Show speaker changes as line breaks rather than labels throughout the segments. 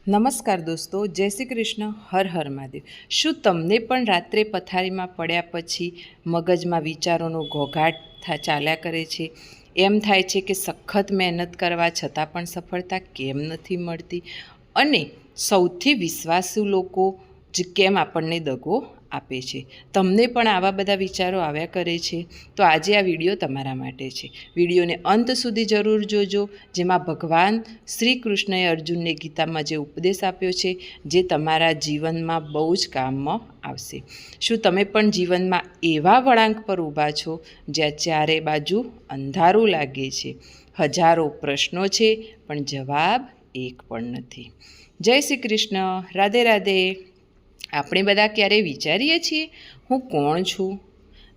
નમસ્કાર દોસ્તો, જય શ્રી કૃષ્ણ, હર હર મહાદેવ। શું તમને પણ રાત્રે પથારીમાં પડ્યા પછી મગજમાં વિચારોનો ઘોઘાટ ચાલ્યા કરે છે? એમ થાય છે કે સખત મહેનત કરવા છતાં પણ સફળતા કેમ નથી મળતી? અને સૌથી વિશ્વાસુ લોકો જ કેમ આપણને દગો આપે છે? તમને પણ આવા બધા વિચારો આવ્યા કરે છે? તો આજે આ વિડીયો તમારા માટે છે। વિડીયોને અંત સુધી જરૂર જોજો, જેમાં ભગવાન શ્રી કૃષ્ણએ અર્જુનને ગીતામાં જે ઉપદેશ આપ્યો છે, જે તમારા જીવનમાં બહુ જ કામમાં આવશે। શું તમે પણ જીવનમાં એવા વળાંક પર ઊભા છો જ્યાં ચારે બાજુ અંધારું લાગે છે, હજારો પ્રશ્નો છે પણ જવાબ એક પણ નથી? જય શ્રી કૃષ્ણ, રાધે રાધે। આપણે બધા ક્યારે વિચારીએ છીએ, હું કોણ છું,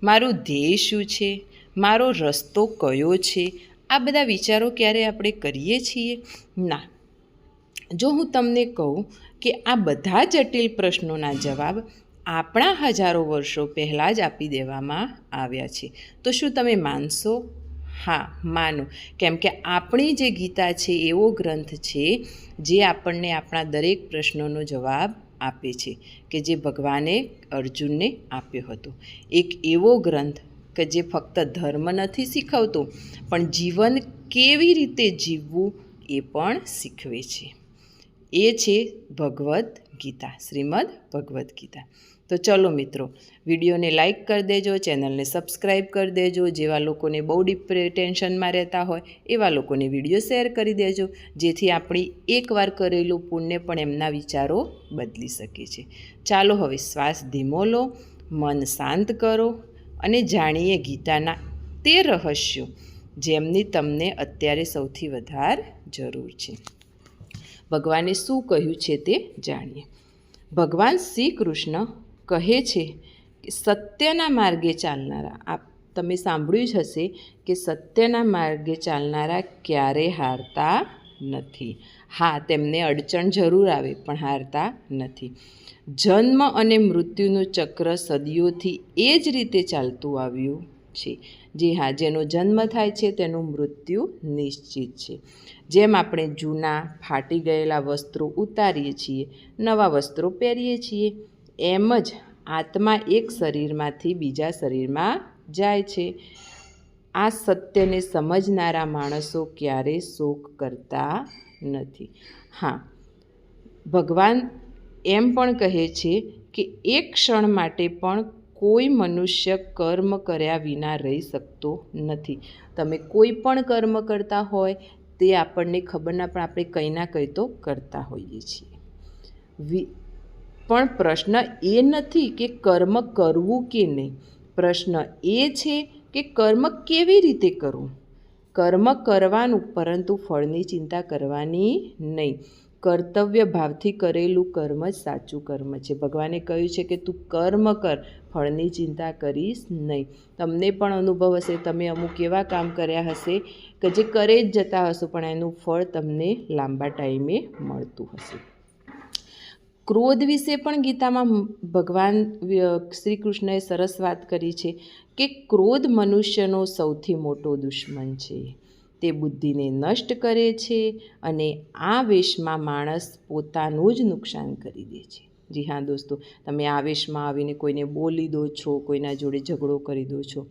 મારું ધ્યેય શું છે, મારો રસ્તો કયો છે? આ બધા વિચારો ક્યારે આપણે કરીએ છીએ? ના। જો હું તમને કહું કે આ બધા જટિલ પ્રશ્નોના જવાબ આપણા હજારો વર્ષો પહેલાં જ આપી દેવામાં આવ્યા છે, તો શું તમે માનશો? હા, માનો, કેમ કે આપણી જે ગીતા છે એવો ગ્રંથ છે જે આપણને આપણા દરેક પ્રશ્નોનો જવાબ આપે છે, કે જે ભગવાને અર્જુનને આપ્યો હતો। એક એવો ગ્રંથ કે જે ફક્ત ધર્મ નથી શીખવતો, પણ જીવન કેવી રીતે જીવવું એ પણ શીખવે છે। એ છે ભગવદ્ ગીતા, શ્રીમદ ભગવદ્ ગીતા। તો ચલો મિત્રો, વિડીયોને લાઇક કરી દેજો, ચેનલને સબસ્ક્રાઈબ કરી દેજો। જેવા લોકોને બહુ ટેન્શનમાં રહેતા હોય એવા લોકોને વિડીયો શેર કરી દેજો, જેથી આપણી એકવાર કરેલું પુણ્ય પણ એમના વિચારો બદલી શકે છે। ચાલો હવે શ્વાસ ધીમો લો, મન શાંત કરો અને જાણીએ ગીતાના તે રહસ્યો જેમની તમને અત્યારે સૌથી વધારે જરૂર છે। ભગવાને શું કહ્યું છે તે જાણીએ। ભગવાન શ્રી કૃષ્ણ કહે છે કે સત્યના માર્ગે ચાલનારા, તમે સાંભળ્યું જ હશે કે સત્યના માર્ગે ચાલનારા ક્યારેય હારતા નથી। હા, તેમને અડચણ જરૂર આવે પણ હારતા નથી। જન્મ અને મૃત્યુનું ચક્ર સદીઓથી એ જ રીતે ચાલતું આવ્યું છે। જી હા, જેનો જન્મ થાય છે તેનું મૃત્યુ નિશ્ચિત છે। જેમ આપણે જૂના ફાટી ગયેલા વસ્ત્રો ઉતારીએ છીએ, નવા વસ્ત્રો પહેરીએ છીએ, એમ જ આત્મા એક શરીરમાંથી બીજા શરીરમાં જાય છે। આ સત્યને સમજનારા માણસો ક્યારેય શોક કરતા નથી। હા, ભગવાન એમ પણ કહે છે કે એક ક્ષણ માટે પણ કોઈ મનુષ્ય કર્મ કર્યા વિના રહી શકતો નથી। તમે કોઈ પણ કર્મ કરતા હોય તે આપણને ખબર ના, પણ આપણે કંઈ ના કંઈ તો કરતા હોઈએ છીએ। પણ પ્રશ્ન એ નથી કે કર્મ કરવું કે નહીં, પ્રશ્ન એ છે કે કર્મ કેવી રીતે કરવું। કર્મ કરવાનું, પરંતુ ફળની ચિંતા કરવાની નહીં। કર્તવ્ય ભાવથી કરેલું કર્મ જ સાચું કર્મ છે। ભગવાને કહ્યું છે કે તું કર્મ કર, ફળની ચિંતા કરીશ નહીં। તમને પણ અનુભવ હશે, તમે અમુક એવા કામ કર્યા હશે કે જે કરે જ જતા હશો, પણ એનું ફળ તમને લાંબા ટાઈમે મળતું હશે। ક્રોધ વિશે પણ ગીતામાં ભગવાન શ્રી કૃષ્ણએ સરસ વાત કરી છે કે ક્રોધ મનુષ્યનો સૌથી મોટો દુશ્મન છે। તે બુદ્ધિને નષ્ટ કરે છે અને આ વેશમાં માણસ પોતાનું જ નુકસાન કરી દે છે। જી હા દોસ્તો, તમે આવેશમાં આવીને કોઈને બોલી દો છો, કોઈના જોડે ઝઘડો કરી દો છો।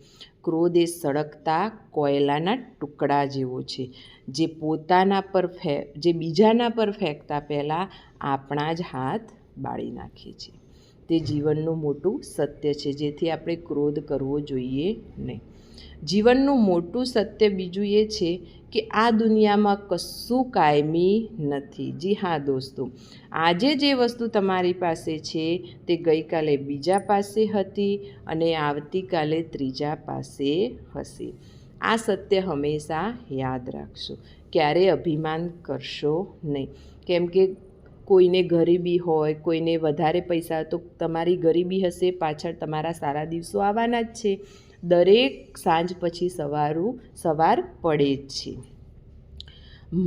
ક્રોધ એ સળગતા કોયલાના ટુકડા જેવો છે, જે બીજાના પર ફેંકતા પહેલાં આપણા જ હાથ બાળી નાખે છે। તે જીવનનું મોટું સત્ય છે, જેથી આપણે ક્રોધ કરવો જોઈએ નહીં। જીવનનું મોટું સત્ય બીજું એ છે કે આ દુનિયામાં કશું કાયમી નથી। જી હા દોસ્તો, આજે જે વસ્તુ તમારી પાસે છે તે ગઈકાલે બીજા પાસે હતી અને આવતીકાલે ત્રીજા પાસે હશે। આ સત્ય હંમેશા યાદ રાખશો, ક્યારેય અભિમાન કરશો નહીં। કેમ કે કોઈને ગરીબી હોય, કોઈને વધારે પૈસા, તો તમારી ગરીબી હશે, પાછળ તમારા સારા દિવસો આવવાના જ છે। દરેક સાંજ પછી સવાર પડે જ છે।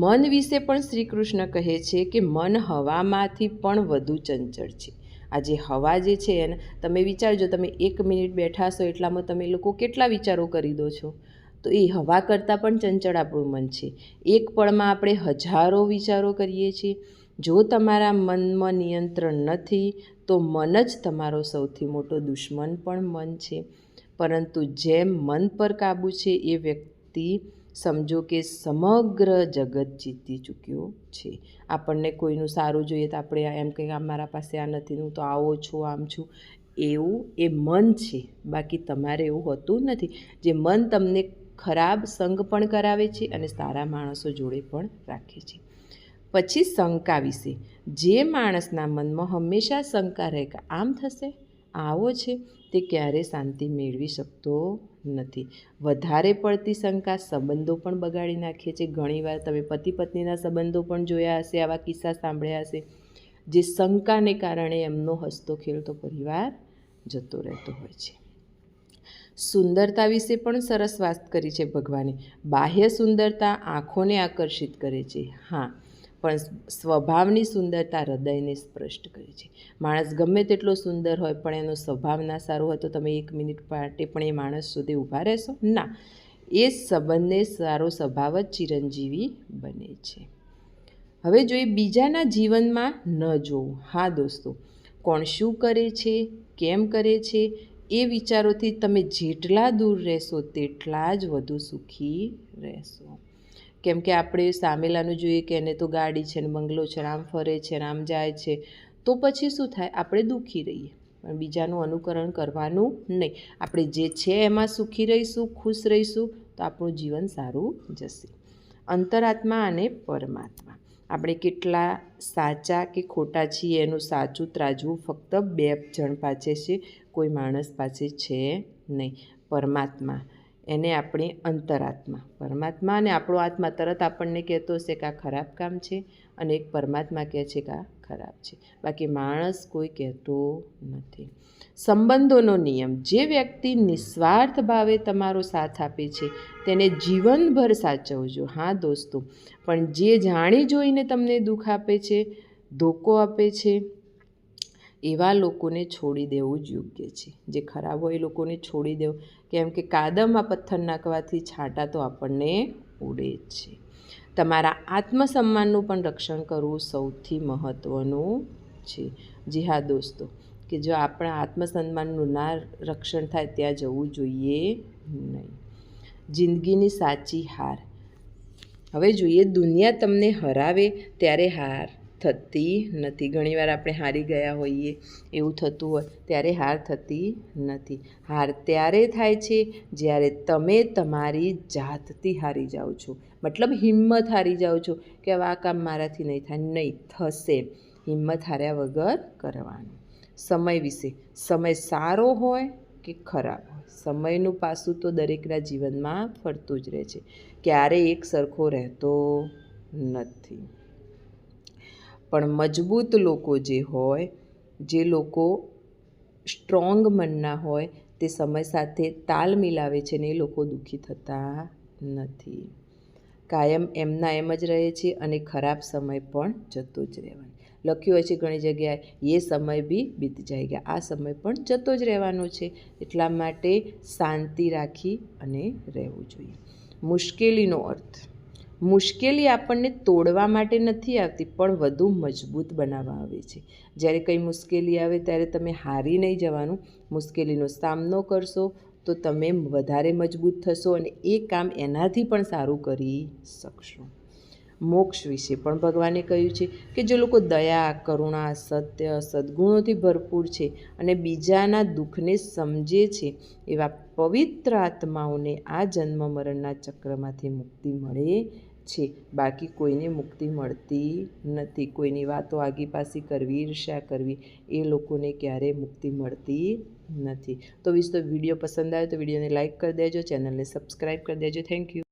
મન વિશે પણ શ્રી કૃષ્ણ કહે છે કે મન હવામાંથી પણ વધુ ચંચળ છે। આ જે હવા જે છે એને તમે વિચારજો, તમે 1 મિનિટ બેઠા હશો એટલામાં તમે લોકો કેટલા વિચારો કરી દો છો? તો એ હવા કરતાં પણ ચંચળ આપણું મન છે। એક પળમાં આપણે હજારો વિચારો કરીએ છીએ। જો તમારા મનમાં નિયંત્રણ નથી તો મન જ તમારો સૌથી મોટો દુશ્મન પણ મન છે. પરંતુ જેમ મન પર કાબૂ છે એ વ્યક્તિ સમજો કે સમગ્ર જગત જીતી ચૂક્યો છે. આપણને કોઈનું સારું જોઈએ તો આપણે એમ કહીએ કે મારા પાસે આ નથી, હું તો આવો છું, આમ છું. એવું એ મન છે, બાકી તમારે એવું હોતું નથી. જે મન તમને ખરાબ સંગ પણ કરાવે છે અને સારા માણસો જોડે પણ રાખે છે. પછી શંકા વિશે. જે માણસના મનમાં હંમેશા શંકા રહે કે આમ થશે, આવો છે, તે ક્યારેય શાંતિ મેળવી શકતો નથી. વધારે પડતી શંકા સંબંધો પણ બગાડી નાખે છે. ઘણીવાર તમે પતિ પત્નીના સંબંધો પણ જોયા હશે, આવા કિસ્સા સાંભળ્યા હશે. જે શંકાને કારણે એમનો હસતો ખેલતો પરિવાર જતો રહેતો હોય છે. સુંદરતા વિશે પણ સરસ વાત કરી છે ભગવાને. બાહ્ય સુંદરતા આંખોને આકર્ષિત કરે છે, હા, પણ સ્વભાવની સુંદરતા હૃદયને સ્પષ્ટ કરે છે. માણસ ગમે તેટલો સુંદર હોય પણ એનો સ્વભાવ ના સારો હોય તો તમે 1 મિનિટ માટે પણ એ માણસ સુધી ઊભા રહેશો ના. એ સંબંધને સારો સ્વભાવ જ ચિરંજીવી બને છે. હવે જોઈએ બીજાના જીવનમાં ન જોવું. હા દોસ્તો, કોણ શું કરે છે, કેમ કરે છે, એ વિચારોથી તમે જેટલા દૂર રહેશો તેટલા જ વધુ સુખી રહેશો. કેમ કે આપણે સામેલાનું જોઈએ કે એને તો ગાડી છે ને બંગલો છે, આમ ફરે છે ને આમ જાય છે, તો પછી શું થાય, આપણે દુઃખી રહીએ. પણ બીજાનું અનુકરણ કરવાનું નહીં. આપણે જે છે એમાં સુખી રહીશું, ખુશ રહીશું તો આપણું જીવન સારું જશે. અંતરાત્મા અને પરમાત્મા. આપણે કેટલા સાચા કે ખોટા છીએ એનું સાચું ત્રાજવું ફક્ત 2 જણ પાસે છે, કોઈ માણસ પાસે છે નહીં. પરમાત્મા, એને આપણે અંતરાત્મા, પરમાત્મા અને આપણો આત્મા તરત આપણને કહેતો હશે કે આ ખરાબ કામ છે, અને એક પરમાત્મા કહે છે કે આ ખરાબ છે. બાકી માણસ કોઈ કહેતો નથી. સંબંધોનો નિયમ. જે વ્યક્તિ નિસ્વાર્થ ભાવે તમારો સાથ આપે છે તેને જીવનભર સાચવજો. હા દોસ્તો, પણ જે જાણી જોઈને તમને દુઃખ આપે છે, ધોકો આપે છે, એવા લોકોને છોડી દેવું જ યોગ્ય છે. જે ખરાબ હોય એ લોકોને છોડી દેવું. કેમ કે કાદવમાં પથ્થર નાખવાથી છાંટા તો આપણને ઉડે જ છે. તમારા આત્મસન્માનનું પણ રક્ષણ કરવું સૌથી મહત્ત્વનું છે. જી હા દોસ્તો, કે જો આપણા આત્મસન્માનનું ના રક્ષણ થાય ત્યાં જવું જોઈએ નહીં. જિંદગીની સાચી હાર. હવે જોઈએ, દુનિયા તમને હરાવે ત્યારે હાર થતી નથી. ઘણીવાર આપણે હારી ગયા હોઈએ એવું થતું હોય, ત્યારે હાર થતી નથી. હાર ત્યારે થાય છે જ્યારે તમે તમારી જાતથી હારી જાઓ છો. મતલબ હિંમત હારી જાઓ છો કે હવે આ કામ મારાથી નહીં થાય. નહીં થશે. હિંમત હાર્યા વગર કરવાનું. સમય વિશે. સમય સારો હોય કે ખરાબ હોય, સમયનું પાસું તો દરેકના જીવનમાં ફરતું જ રહે છે, ક્યારેય એક સરખો રહેતો નથી. પણ મજબૂત લોકો જે હોય, જે લોકો સ્ટ્રોંગ મનના હોય, તે સમય સાથે તાલ મિલાવે છે ને એ લોકો દુઃખી થતા નથી. કાયમ એમના એમ જ રહે છે અને ખરાબ સમય પણ જતો જ રહેવાનો. લખ્યું હોય છે ઘણી જગ્યાએ, એ સમય બી બીત જાયગા, આ સમય પણ જતો જ રહેવાનો છે. એટલા માટે શાંતિ રાખી અને રહેવું જોઈએ. મુશ્કેલીનો અર્થ. મુશ્કેલી આપણને તોડવા માટે નથી આવતી, પણ વધુ મજબૂત બનાવવા આવે છે. જ્યારે કંઈ મુશ્કેલી આવે ત્યારે તમે હારી નહીં જવાનું. મુશ્કેલીનો સામનો કરશો તો તમે વધારે મજબૂત થશો અને એ કામ એનાથી પણ સારું કરી શકશો. મોક્ષ વિશે પણ ભગવાને કહ્યું છે કે જે લોકો દયા, કરુણા, સત્ય, સદ્ગુણોથી ભરપૂર છે અને બીજાના દુઃખને સમજે છે, એવા પવિત્ર આત્માઓને આ જન્મ મરણના ચક્રમાંથી મુક્તિ મળે છે. બાકી કોઈને મુક્તિ મળતી નથી. કોઈની વાતો આગી પાછી કરવી, ઈર્ષ્યા કરવી, એ લોકોને ક્યારેય મુક્તિ મળતી નથી. તો વિડીયો પસંદ આવે તો વિડીયોને લાઇક કરી દેજો, ચેનલને સબસ્ક્રાઈબ કરી દેજો. Thank you.